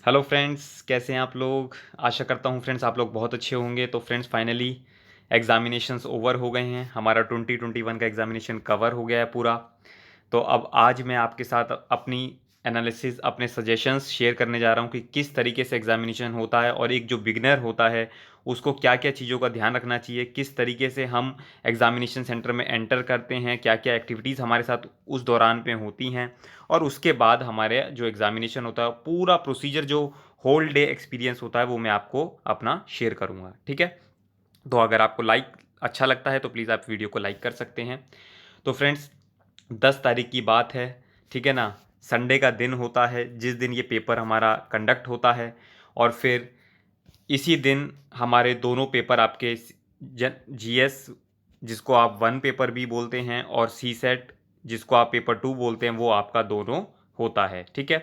Hello friends, कैसे हैं आप लोग। आशा करता हूँ फ्रेंड्स आप लोग बहुत अच्छे होंगे। तो फ्रेंड्स फाइनली एग्ज़ामिनेशंस ओवर हो गए हैं। हमारा 2021 का एग्ज़ामिनेशन कवर हो गया है पूरा। तो अब आज मैं आपके साथ अपनी एनालिसिस, अपने सजेशंस शेयर करने जा रहा हूँ कि किस तरीके से एग्ज़ामिनेशन होता है और एक जो बिगिनर होता है उसको क्या क्या चीज़ों का ध्यान रखना चाहिए, किस तरीके से हम एग्ज़ामिनेशन सेंटर में एंटर करते हैं, क्या क्या एक्टिविटीज़ हमारे साथ उस दौरान पे होती हैं, और उसके बाद हमारे जो एग्ज़ामिनेशन होता है पूरा प्रोसीजर, जो होल डे एक्सपीरियंस होता है, वो मैं आपको अपना शेयर करूँगा। ठीक है। तो अगर आपको अच्छा लगता है तो प्लीज़ आप वीडियो को लाइक कर सकते हैं। तो फ्रेंड्स 10 तारीख की बात है, ठीक है ना। संडे का दिन होता है जिस दिन ये पेपर हमारा कंडक्ट होता है, और फिर इसी दिन हमारे दोनों पेपर आपके जीएस, जिसको आप वन पेपर भी बोलते हैं, और सी सेट, जिसको आप पेपर टू बोलते हैं, वो आपका दोनों होता है। ठीक है।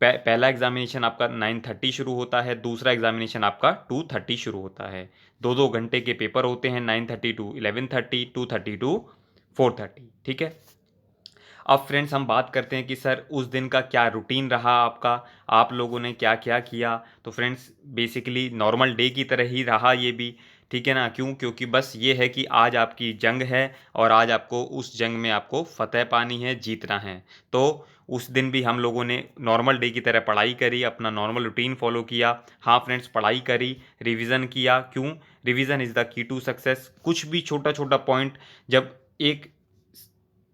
पहला एग्जामिनेशन आपका 9:30 शुरू होता है, दूसरा एग्जामिनेशन आपका 2:30 शुरू होता है। 2-2 घंटे के पेपर होते हैं, 9:30 टू 11:30, 2:30 टू 4:30। ठीक है। अब फ्रेंड्स हम बात करते हैं कि सर उस दिन का क्या रूटीन रहा आपका, आप लोगों ने क्या क्या किया। तो फ्रेंड्स बेसिकली नॉर्मल डे की तरह ही रहा ये भी। ठीक है ना। क्यों? क्योंकि बस ये है कि आज आपकी जंग है और आज आपको उस जंग में आपको फतेह पानी है, जीतना है। तो उस दिन भी हम लोगों ने नॉर्मल डे की तरह पढ़ाई करी, अपना नॉर्मल रूटीन फॉलो किया। हाँ फ्रेंड्स, पढ़ाई करी, रिवीजन किया। क्यों? Revision is the key to success. कुछ भी छोटा छोटा पॉइंट, जब एक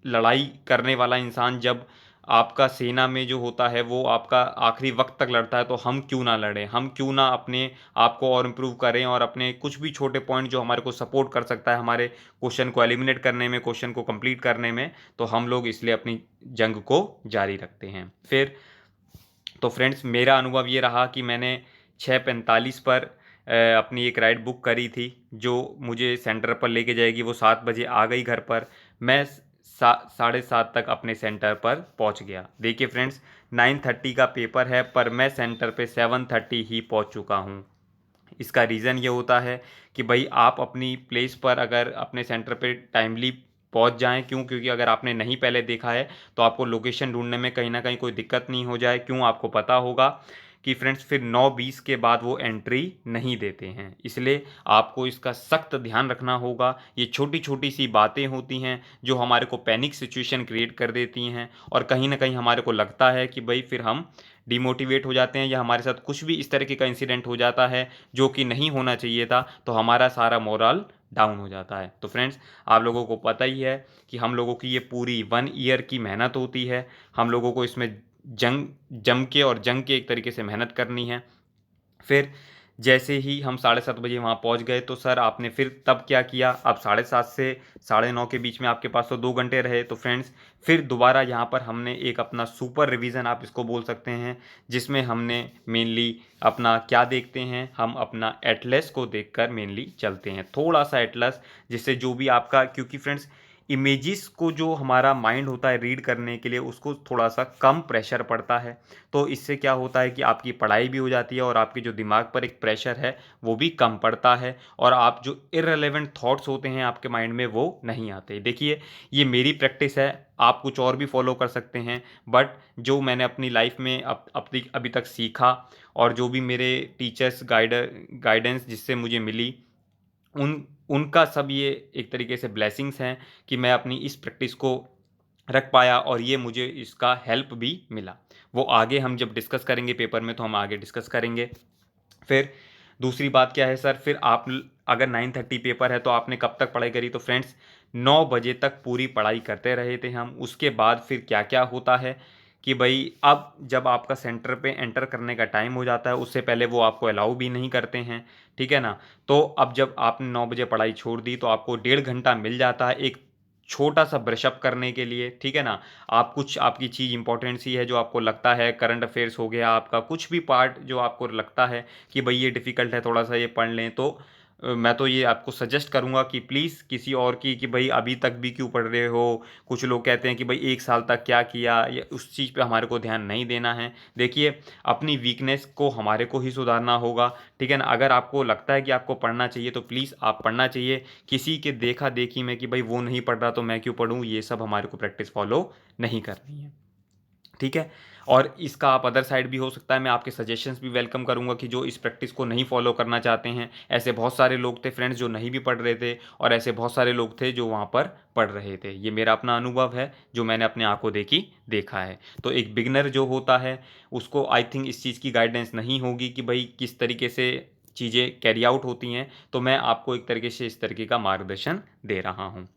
लड़ाई करने वाला इंसान, जब आपका सेना में जो होता है वो आपका आखिरी वक्त तक लड़ता है, तो हम क्यों ना लड़ें, हम क्यों ना अपने आप को और इम्प्रूव करें, और अपने कुछ भी छोटे पॉइंट जो हमारे को सपोर्ट कर सकता है हमारे क्वेश्चन को एलिमिनेट करने में, क्वेश्चन को कंप्लीट करने में, तो हम लोग इसलिए अपनी जंग को जारी रखते हैं। फिर तो फ्रेंड्स मेरा अनुभव ये रहा कि मैंने 6:45 पर अपनी एक राइड बुक करी थी, जो मुझे सेंटर पर लेके जाएगी। वो 7 बजे आ गई घर पर। मैं 7:30 तक अपने सेंटर पर पहुंच गया। देखिए फ्रेंड्स, 9:30 का पेपर है पर मैं सेंटर पे 7:30 ही पहुंच चुका हूं। इसका रीज़न ये होता है कि भाई आप अपनी प्लेस पर अगर अपने सेंटर पे टाइमली पहुंच जाएं। क्यों? क्योंकि अगर आपने नहीं पहले देखा है तो आपको लोकेशन ढूंढने में कहीं ना कहीं कोई दिक्कत नहीं हो जाए। क्यों? आपको पता होगा कि फ्रेंड्स फिर 9:20 के बाद वो एंट्री नहीं देते हैं, इसलिए आपको इसका सख्त ध्यान रखना होगा। ये छोटी छोटी सी बातें होती हैं जो हमारे को पैनिक सिचुएशन क्रिएट कर देती हैं, और कहीं ना कहीं हमारे को लगता है कि भाई फिर हम डिमोटिवेट हो जाते हैं, या हमारे साथ कुछ भी इस तरीके का इंसिडेंट हो जाता है जो कि नहीं होना चाहिए था, तो हमारा सारा मोरल डाउन हो जाता है। तो फ्रेंड्स आप लोगों को पता ही है कि हम लोगों की ये पूरी 1 ईयर की मेहनत होती है। हम लोगों को इसमें जंग जम के और जंग के एक तरीके से मेहनत करनी है। फिर जैसे ही हम 7:30 बजे वहाँ पहुँच गए, तो सर आपने फिर तब क्या किया? अब 7:30 से 9:30 के बीच में आपके पास तो 2 घंटे रहे। तो फ्रेंड्स फिर दोबारा यहाँ पर हमने एक अपना सुपर रिवीजन, आप इसको बोल सकते हैं, जिसमें हमने मेनली अपना क्या देखते हैं, हम अपना एटलस को देखकर मेनली चलते हैं, थोड़ा सा एटलस, जिससे जो भी आपका, क्योंकि फ्रेंड्स इमेजेस को जो हमारा माइंड होता है रीड करने के लिए, उसको थोड़ा सा कम प्रेशर पड़ता है। तो इससे क्या होता है कि आपकी पढ़ाई भी हो जाती है और आपके जो दिमाग पर एक प्रेशर है वो भी कम पड़ता है, और आप जो इररिलेवेंट थॉट्स होते हैं आपके माइंड में वो नहीं आते। देखिए ये मेरी प्रैक्टिस है, आप कुछ और भी फॉलो कर सकते हैं, बट जो मैंने अपनी लाइफ में अब अभी तक सीखा, और जो भी मेरे टीचर्स गाइडेंस जिससे मुझे मिली, उन उनका सब ये एक तरीके से ब्लेसिंग्स हैं कि मैं अपनी इस प्रैक्टिस को रख पाया, और ये मुझे इसका हेल्प भी मिला। वो आगे हम जब डिस्कस करेंगे पेपर में, तो हम आगे डिस्कस करेंगे। फिर दूसरी बात क्या है सर, फिर आप अगर 9:30 पेपर है तो आपने कब तक पढ़ाई करी? तो फ्रेंड्स 9 बजे तक पूरी पढ़ाई करते रहे थे हम। उसके बाद फिर क्या क्या होता है कि भाई अब जब आपका सेंटर पे एंटर करने का टाइम हो जाता है, उससे पहले वो आपको अलाउ भी नहीं करते हैं। ठीक है ना। तो अब जब आपने 9 बजे पढ़ाई छोड़ दी, तो आपको 1.5 घंटा मिल जाता है एक छोटा सा ब्रशअप करने के लिए। ठीक है ना। आप कुछ, आपकी चीज़ इंपॉर्टेंट सी है जो आपको लगता है, करंट अफेयर्स हो गया आपका, कुछ भी पार्ट जो आपको लगता है कि भाई ये डिफ़िकल्ट है, थोड़ा सा ये पढ़ लें, तो मैं तो ये आपको सजेस्ट करूँगा कि प्लीज़ किसी और की, कि भाई अभी तक भी क्यों पढ़ रहे हो। कुछ लोग कहते हैं कि भाई 1 साल तक क्या किया, या उस चीज़ पे हमारे को ध्यान नहीं देना है। देखिए अपनी वीकनेस को हमारे को ही सुधारना होगा। ठीक है ना। अगर आपको लगता है कि आपको पढ़ना चाहिए तो प्लीज़ आप पढ़ना चाहिए। किसी के देखा देखी में कि भाई वो नहीं पढ़ रहा तो मैं क्यों पढ़ूँ, ये सब हमारे को प्रैक्टिस फॉलो नहीं करनी है। ठीक है। और इसका आप अदर साइड भी हो सकता है, मैं आपके सजेशंस भी वेलकम करूंगा कि जो इस प्रैक्टिस को नहीं फॉलो करना चाहते हैं। ऐसे बहुत सारे लोग थे फ्रेंड्स जो नहीं भी पढ़ रहे थे, और ऐसे बहुत सारे लोग थे जो वहाँ पर पढ़ रहे थे। ये मेरा अपना अनुभव है जो मैंने अपने आंखों देखा है। तो एक बिगनर जो होता है उसको आई थिंक इस चीज़ की गाइडेंस नहीं होगी कि भाई किस तरीके से चीज़ें कैरी आउट होती हैं, तो मैं आपको एक तरीके से इस तरीके का मार्गदर्शन दे रहा हूँ।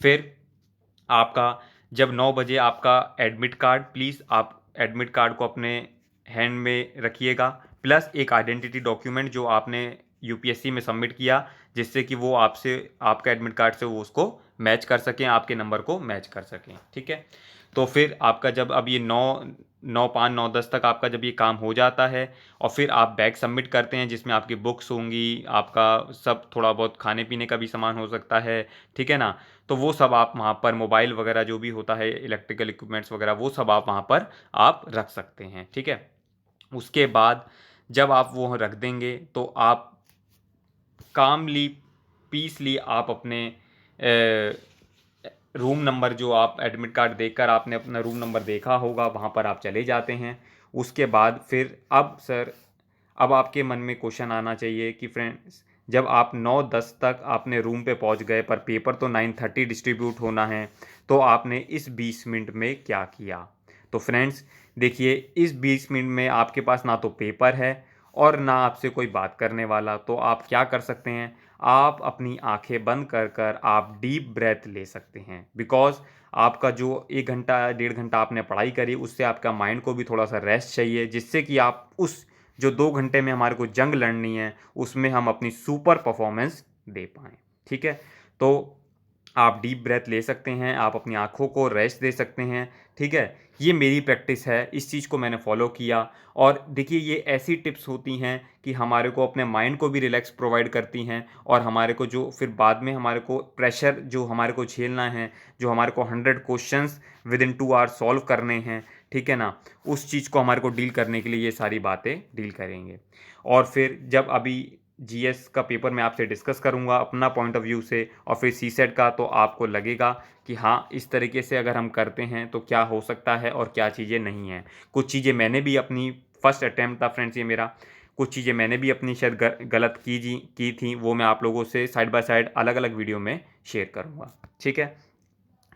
फिर आपका जब 9 बजे आपका एडमिट कार्ड, प्लीज़ आप एडमिट कार्ड को अपने हैंड में रखिएगा, प्लस एक आइडेंटिटी डॉक्यूमेंट जो आपने यूपीएससी में सबमिट किया, जिससे कि वो आपसे आपका एडमिट कार्ड से वो उसको मैच कर सकें, आपके नंबर को मैच कर सकें। ठीक है, तो फिर आपका जब अब ये 9 5 9 10 तक आपका जब ये काम हो जाता है, और फिर आप बैग सबमिट करते हैं जिसमें आपकी बुक्स होंगी, आपका सब थोड़ा बहुत खाने पीने का भी सामान हो सकता है, ठीक है ना। तो वो सब आप वहाँ पर मोबाइल वगैरह जो भी होता है, इलेक्ट्रिकल इक्विपमेंट्स वगैरह, वो सब आप वहाँ पर आप रख सकते हैं। ठीक है, उसके बाद जब आप वो रख देंगे तो आप कामली पीसली आप अपने रूम नंबर, जो आप एडमिट कार्ड देखकर आपने अपना रूम नंबर देखा होगा, वहाँ पर आप चले जाते हैं। उसके बाद फिर अब सर, अब आपके मन में क्वेश्चन आना चाहिए कि फ्रेंड्स जब आप 9-10 तक आपने रूम पे पहुंच गए, पर पेपर तो 9:30 डिस्ट्रीब्यूट होना है, तो आपने इस 20 मिनट में क्या किया? तो फ्रेंड्स देखिए, इस 20 मिनट में आपके पास ना तो पेपर है और ना आपसे कोई बात करने वाला, तो आप क्या कर सकते हैं? आप अपनी आंखें बंद कर कर आप डीप ब्रेथ ले सकते हैं, बिकॉज आपका जो 1 घंटा 1.5 घंटा आपने पढ़ाई करी, उससे आपका माइंड को भी थोड़ा सा रेस्ट चाहिए, जिससे कि आप उस जो 2 घंटे में हमारे को जंग लड़नी है उसमें हम अपनी सुपर परफॉर्मेंस दे पाएँ। ठीक है, तो आप डीप ब्रेथ ले सकते हैं, आप अपनी आँखों को रेस्ट दे सकते हैं। ठीक है, ये मेरी प्रैक्टिस है, इस चीज़ को मैंने फ़ॉलो किया। और देखिए, ये ऐसी टिप्स होती हैं कि हमारे को अपने माइंड को भी रिलैक्स प्रोवाइड करती हैं, और हमारे को जो फिर बाद में हमारे को प्रेशर जो हमारे को झेलना है, जो हमारे को 100 क्वेश्चंस विदिन 2 आवर्स सॉल्व करने हैं, ठीक है ना, उस चीज़ को हमारे को डील करने के लिए ये सारी बातें डील करेंगे। और फिर जब अभी जीएस का पेपर मैं आपसे डिस्कस करूंगा अपना पॉइंट ऑफ व्यू से, और फिर सीसेट का, तो आपको लगेगा कि हाँ, इस तरीके से अगर हम करते हैं तो क्या हो सकता है और क्या चीज़ें नहीं हैं। कुछ चीज़ें मैंने भी अपनी फर्स्ट अटैम्प्ट था फ्रेंड्स ये मेरा, कुछ चीज़ें मैंने भी अपनी शायद गलत की थी, वो मैं आप लोगों से साइड बाय साइड अलग अलग वीडियो में शेयर करूँगा। ठीक है,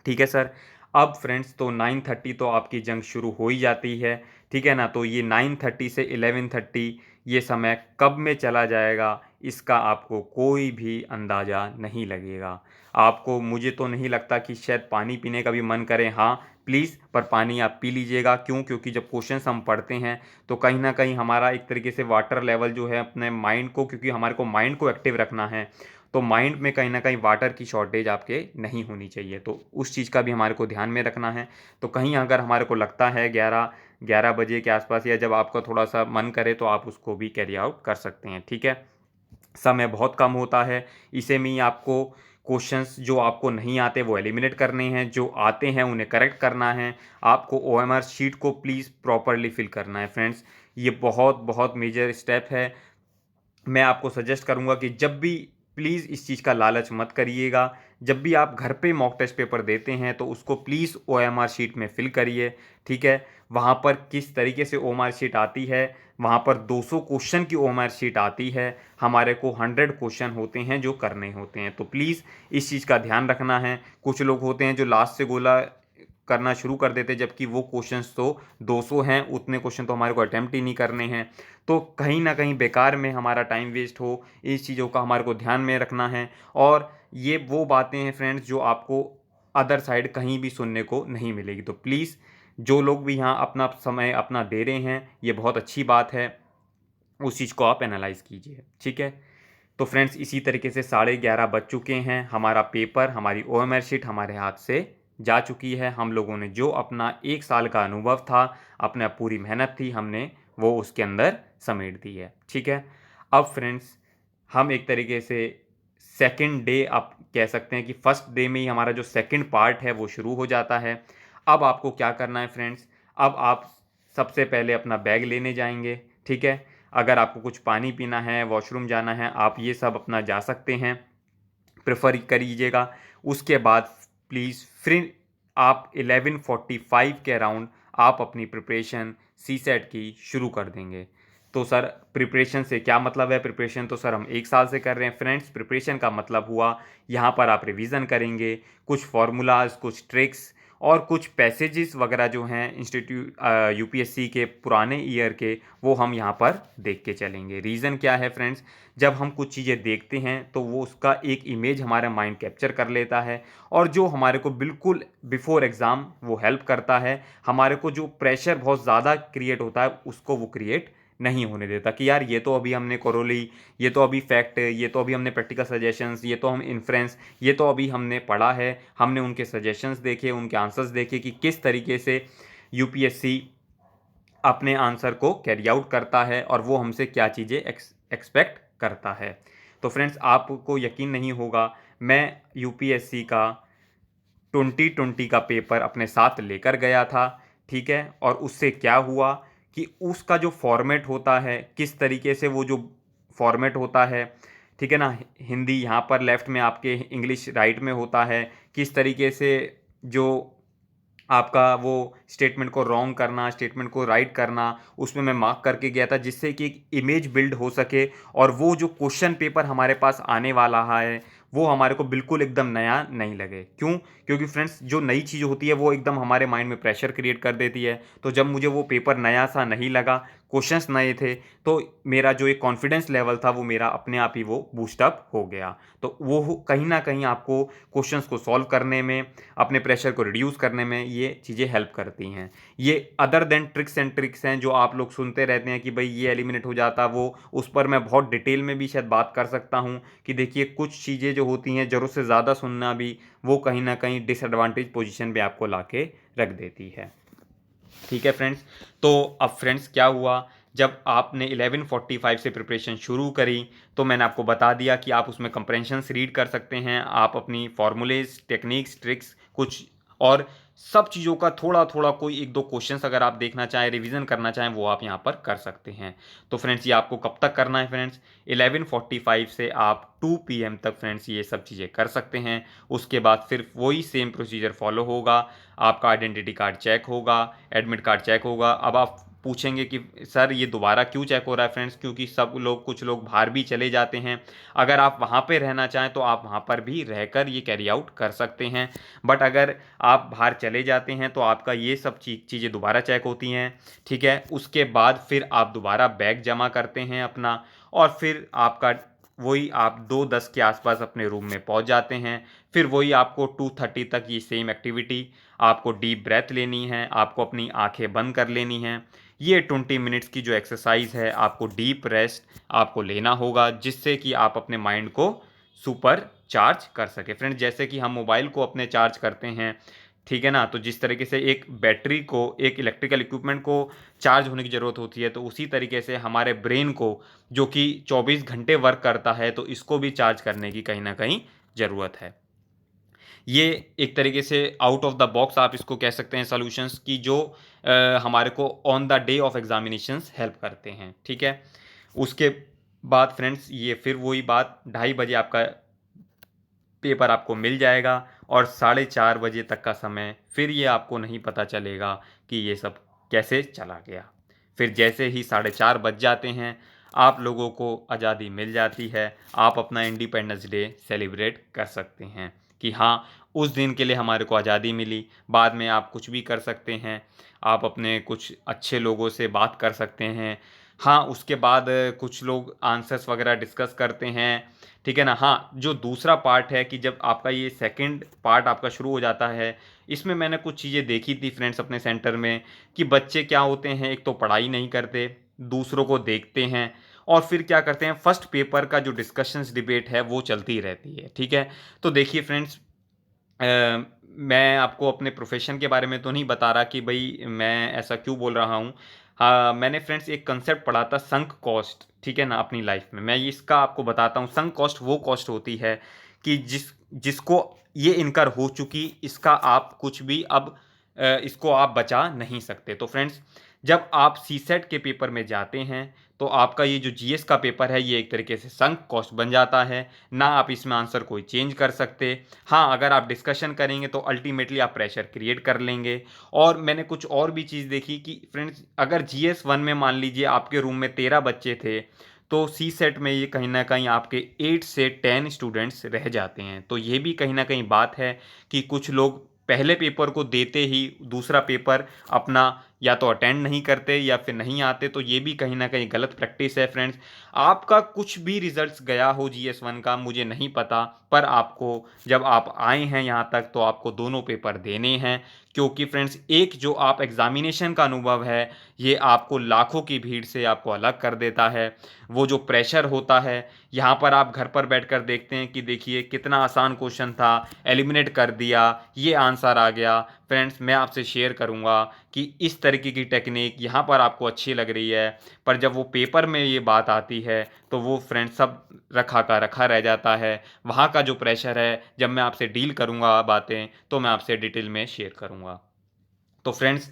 ठीक है सर। अब फ्रेंड्स तो 9:30 तो आपकी जंग शुरू हो ही जाती है, ठीक है ना। तो ये 9:30 से 11:30 ये समय कब में चला जाएगा, इसका आपको कोई भी अंदाज़ा नहीं लगेगा। आपको, मुझे तो नहीं लगता कि शायद पानी पीने का भी मन करे। हाँ प्लीज़, पर पानी आप पी लीजिएगा। क्यों? क्योंकि जब क्वेश्चंस हम पढ़ते हैं तो कहीं ना कहीं हमारा एक तरीके से वाटर लेवल जो है अपने माइंड को, क्योंकि हमारे को माइंड को एक्टिव रखना है, तो माइंड में कहीं ना कहीं वाटर की शॉर्टेज आपके नहीं होनी चाहिए, तो उस चीज़ का भी हमारे को ध्यान में रखना है। तो कहीं अगर हमारे को लगता है 11 बजे के आसपास, या जब आपका थोड़ा सा मन करे, तो आप उसको भी कैरी आउट कर सकते हैं। ठीक है, समय बहुत कम होता है, इसे में ही आपको क्वेश्चंस जो आपको नहीं आते वो एलिमिनेट करने हैं, जो आते हैं उन्हें करेक्ट करना है। आपको ओएमआर शीट को प्लीज़ प्रॉपरली फिल करना है फ्रेंड्स, ये बहुत बहुत मेजर स्टेप है। मैं आपको सजेस्ट करूंगा कि जब भी, प्लीज़ इस चीज़ का लालच मत करिएगा। जब भी आप घर पे मॉक टेस्ट पेपर देते हैं तो उसको प्लीज़ ओएमआर शीट में फिल करिए। ठीक है, वहाँ पर किस तरीके से ओएमआर शीट आती है, वहाँ पर 200 क्वेश्चन की ओएमआर शीट आती है, हमारे को 100 क्वेश्चन होते हैं जो करने होते हैं, तो प्लीज़ इस चीज़ का ध्यान रखना है। कुछ लोग होते हैं जो लास्ट से गोला करना शुरू कर देते, जबकि वो क्वेश्चंस तो 200 हैं, उतने क्वेश्चन तो हमारे को अटेम्प्ट ही नहीं करने हैं, तो कहीं ना कहीं बेकार में हमारा टाइम वेस्ट हो, इस चीज़ों का हमारे को ध्यान में रखना है। और ये वो बातें हैं फ्रेंड्स जो आपको अदर साइड कहीं भी सुनने को नहीं मिलेगी, तो प्लीज़ जो लोग भी यहाँ अपना समय अपना दे रहे हैं, ये बहुत अच्छी बात है, उस चीज़ को आप एनालाइज कीजिए। ठीक है, तो फ्रेंड्स इसी तरीके से 11:30 बज चुके हैं, हमारा पेपर, हमारी ओएमआर शीट हमारे हाथ से जा चुकी है। हम लोगों ने जो अपना 1 साल का अनुभव था, अपना पूरी मेहनत थी, हमने वो उसके अंदर समेट दी है। ठीक है, अब फ्रेंड्स हम एक तरीके से सेकंड डे, आप कह सकते हैं कि फर्स्ट डे में ही हमारा जो सेकंड पार्ट है वो शुरू हो जाता है। अब आपको क्या करना है फ्रेंड्स, अब आप सबसे पहले अपना बैग लेने जाएंगे। ठीक है, अगर आपको कुछ पानी पीना है, वॉशरूम जाना है, आप ये सब अपना जा सकते हैं, प्रेफर करिएगा। उसके बाद प्लीज़ फिर आप 11:45 के अराउंड आप अपनी प्रिपरेशन सीसेट की शुरू कर देंगे। तो सर प्रिपरेशन से क्या मतलब है? प्रिपरेशन तो सर हम 1 साल से कर रहे हैं फ्रेंड्स। प्रिपरेशन का मतलब हुआ यहाँ पर आप रिवीजन करेंगे, कुछ फार्मूलाज, कुछ ट्रिक्स और कुछ पैसेजेस वगैरह जो हैं यूपीएससी के पुराने ईयर के, वो हम यहाँ पर देख के चलेंगे। रीज़न क्या है फ्रेंड्स? जब हम कुछ चीज़ें देखते हैं तो वो उसका एक इमेज हमारा माइंड कैप्चर कर लेता है, और जो हमारे को बिल्कुल बिफोर एग्ज़ाम वो हेल्प करता है। हमारे को जो प्रेशर बहुत ज़्यादा क्रिएट होता है उसको वो क्रिएट नहीं होने देता कि यार ये तो अभी हमने करो ली, ये तो अभी फैक्ट, ये तो अभी हमने प्रैक्टिकल सजेशंस, ये तो हम इन्फ्रेंस, ये तो अभी हमने पढ़ा है, हमने उनके सजेशंस देखे, उनके आंसर्स देखे कि किस तरीके से यूपीएससी अपने आंसर को कैरी आउट करता है और वो हमसे क्या चीज़ें एक्सपेक्ट करता है। तो फ्रेंड्स आपको यकीन नहीं होगा, मैं यूपीएससी का 2020 का पेपर अपने साथ लेकर गया था, ठीक है? और उससे क्या हुआ कि उसका जो फॉर्मेट होता है, किस तरीके से वो जो फॉर्मेट होता है, ठीक है ना? हिंदी यहाँ पर लेफ्ट में आपके, इंग्लिश राइट में होता है, किस तरीके से जो आपका वो स्टेटमेंट को रॉन्ग करना, स्टेटमेंट को राइट करना, उसमें मैं मार्क करके गया था जिससे कि एक इमेज बिल्ड हो सके और वो जो क्वेश्चन पेपर हमारे पास आने वाला है वो हमारे को बिल्कुल एकदम नया नहीं लगे। क्यों? क्योंकि फ्रेंड्स जो नई चीज़ होती है वो एकदम हमारे माइंड में प्रेशर क्रिएट कर देती है। तो जब मुझे वो पेपर नया सा नहीं लगा, क्वेश्चंस नए थे, तो मेरा जो एक कॉन्फिडेंस लेवल था वो मेरा अपने आप ही वो बूस्ट अप हो गया। तो वो कहीं ना कहीं आपको क्वेश्चंस को सॉल्व करने में, अपने प्रेशर को रिड्यूस करने में ये चीज़ें हेल्प करती हैं। ये other than tricks and tricks हैं जो आप लोग सुनते रहते हैं कि भाई ये एलिमिनेट हो जाता, वो उस पर मैं बहुत डिटेल में भी शायद बात कर सकता हूँ कि देखिए कुछ चीज़ें जो होती हैं ज़रूरत से ज़्यादा सुनना भी वो कहीं ना कहीं डिसएडवांटेज पोजीशन पे आपको लाके रख देती है। ठीक है फ्रेंड्स। तो अब फ्रेंड्स क्या हुआ, जब आपने 11:45 से प्रिपरेशन शुरू करी तो मैंने आपको बता दिया कि आप उसमें कंप्रेंशंस रीड कर सकते हैं, आप अपनी फार्मूलेज, टेक्निक्स, ट्रिक्स कुछ और सब चीज़ों का थोड़ा थोड़ा कोई एक दो क्वेश्चंस अगर आप देखना चाहें, रिवीजन करना चाहें, वो आप यहाँ पर कर सकते हैं। तो फ्रेंड्स ये आपको कब तक करना है फ्रेंड्स? 11:45 से आप 2 PM तक फ्रेंड्स ये सब चीज़ें कर सकते हैं। उसके बाद फिर वही सेम प्रोसीजर फॉलो होगा। आपका आइडेंटिटी कार्ड चेक होगा, एडमिट कार्ड चेक होगा। अब आप पूछेंगे कि सर ये दोबारा क्यों चेक हो रहा है फ्रेंड्स? क्योंकि सब लोग, कुछ लोग बाहर भी चले जाते हैं। अगर आप वहाँ पे रहना चाहें तो आप वहाँ पर भी रहकर ये कैरी आउट कर सकते हैं। बट अगर आप बाहर चले जाते हैं तो आपका ये सब चीज़ें दोबारा चेक होती हैं, ठीक है? उसके बाद फिर आप दोबारा बैग जमा करते हैं अपना, और फिर आपका वही आप 2:10 के आसपास अपने रूम में पहुंच जाते हैं। फिर वही आपको 2:30 तक ये सेम एक्टिविटी, आपको डीप ब्रेथ लेनी है, आपको अपनी आंखें बंद कर लेनी हैं। ये 20 मिनट्स की जो एक्सरसाइज है, आपको डीप रेस्ट आपको लेना होगा जिससे कि आप अपने माइंड को सुपर चार्ज कर सके। फ्रेंड्स जैसे कि हम मोबाइल को अपने चार्ज करते हैं, ठीक है ना? तो जिस तरीके से एक बैटरी को, एक इलेक्ट्रिकल इक्विपमेंट को चार्ज होने की ज़रूरत होती है, तो उसी तरीके से हमारे ब्रेन को, जो कि 24 घंटे वर्क करता है, तो इसको भी चार्ज करने की कहीं ना कहीं ज़रूरत है। ये एक तरीके से आउट ऑफ द बॉक्स आप इसको कह सकते हैं सॉल्यूशंस की, जो हमारे को on the day of examinations help करते हैं, ठीक है? उसके बाद फ्रेंड्स ये फिर वही बात, 2:30 बजे आपका पेपर आपको मिल जाएगा और 4:30 बजे तक का समय फिर ये आपको नहीं पता चलेगा कि ये सब कैसे चला गया। फिर जैसे ही 4:30 बज जाते हैं, आप लोगों को आज़ादी मिल जाती है, आप अपना इंडिपेंडेंस डे सेलिब्रेट कर सकते हैं कि हाँ, उस दिन के लिए हमारे को आज़ादी मिली। बाद में आप कुछ भी कर सकते हैं, आप अपने कुछ अच्छे लोगों से बात कर सकते हैं। हाँ, उसके बाद कुछ लोग आंसर्स वगैरह डिस्कस करते हैं, ठीक है ना? हाँ, जो दूसरा पार्ट है कि जब आपका ये सेकंड पार्ट आपका शुरू हो जाता है, इसमें मैंने कुछ चीज़ें देखी थी फ्रेंड्स अपने सेंटर में कि बच्चे क्या होते हैं, एक तो पढ़ाई नहीं करते, दूसरों को देखते हैं और फिर क्या करते हैं, फर्स्ट पेपर का जो डिस्कशंस डिबेट है वो चलती रहती है, ठीक है? तो देखिए फ्रेंड्स, मैं आपको अपने प्रोफ़ेशन के बारे में तो नहीं बता रहा कि भई मैं ऐसा क्यों बोल रहा हूँ। हाँ, मैंने फ्रेंड्स एक कांसेप्ट पढ़ा था, संक कॉस्ट, ठीक है ना? अपनी लाइफ़ में मैं इसका आपको बताता हूँ। संक कॉस्ट वो कॉस्ट होती है कि जिसको ये इनकर हो चुकी, इसका आप कुछ भी अब इसको आप बचा नहीं सकते। तो फ्रेंड्स जब आप सीसेट के पेपर में जाते हैं तो आपका ये जो जीएस का पेपर है ये एक तरीके से संक कॉस्ट बन जाता है, ना आप इसमें आंसर कोई चेंज कर सकते। हाँ, अगर आप डिस्कशन करेंगे तो अल्टीमेटली आप प्रेशर क्रिएट कर लेंगे। और मैंने कुछ और भी चीज़ देखी कि फ्रेंड्स, अगर जीएस 1 में मान लीजिए आपके रूम में 13 बच्चे थे, तो सी सेट में ये कहीं न कहीं आपके 8 से 10 स्टूडेंट्स रह जाते हैं। तो ये भी कहीं न कहीं बात है कि कुछ लोग पहले पेपर को देते ही दूसरा पेपर अपना या तो अटेंड नहीं करते या फिर नहीं आते, तो ये भी कहीं न कहीं गलत प्रैक्टिस है फ्रेंड्स। आपका कुछ भी रिज़ल्ट्स गया हो जीएस 1 का मुझे नहीं पता, पर आपको जब आप आए हैं यहाँ तक तो आपको दोनों पेपर देने हैं, क्योंकि फ्रेंड्स एक जो आप एग्ज़ामिनेशन का अनुभव है, ये आपको लाखों की भीड़ से आपको अलग कर देता है। वो जो प्रेशर होता है, यहाँ पर आप घर पर बैठकर देखते हैं कि देखिए कितना आसान क्वेश्चन था, एलिमिनेट कर दिया, ये आंसर आ गया। फ्रेंड्स, मैं आपसे शेयर करूँगा कि इस तरीके की टेक्निक यहाँ पर आपको अच्छी लग रही है, पर जब वो पेपर में ये बात आती है तो वो फ्रेंड्स सब रखा का रखा रह जाता है। वहाँ का जो प्रेशर है, जब मैं आपसे डील करूँगा बातें तो मैं आपसे डिटेल में शेयर करूँगा। तो फ्रेंड्स,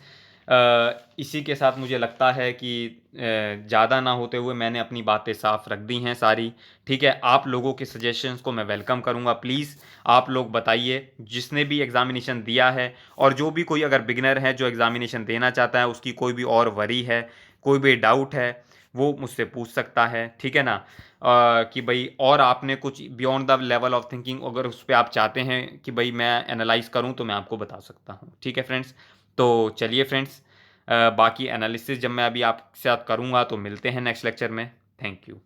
इसी के साथ मुझे लगता है कि ज़्यादा ना होते हुए मैंने अपनी बातें साफ रख दी हैं सारी। ठीक है, आप लोगों के सजेशंस को मैं वेलकम करूँगा। प्लीज़ आप लोग बताइए, जिसने भी एग्ज़ामिनेशन दिया है और जो भी कोई अगर बिगिनर है जो एग्ज़ामिनेशन देना चाहता है, उसकी कोई भी और वरी है, कोई भी डाउट है, वो मुझसे पूछ सकता है। ठीक है ना? कि भई और आपने कुछ beyond the level of thinking अगर उस पे आप चाहते हैं कि भई मैं एनालाइज़ करूँ तो मैं आपको बता सकता हूँ। ठीक है फ्रेंड्स? तो चलिए फ्रेंड्स, बाकी एनालिसिस जब मैं अभी आपके साथ करूँगा तो मिलते हैं नेक्स्ट लेक्चर में। Thank you.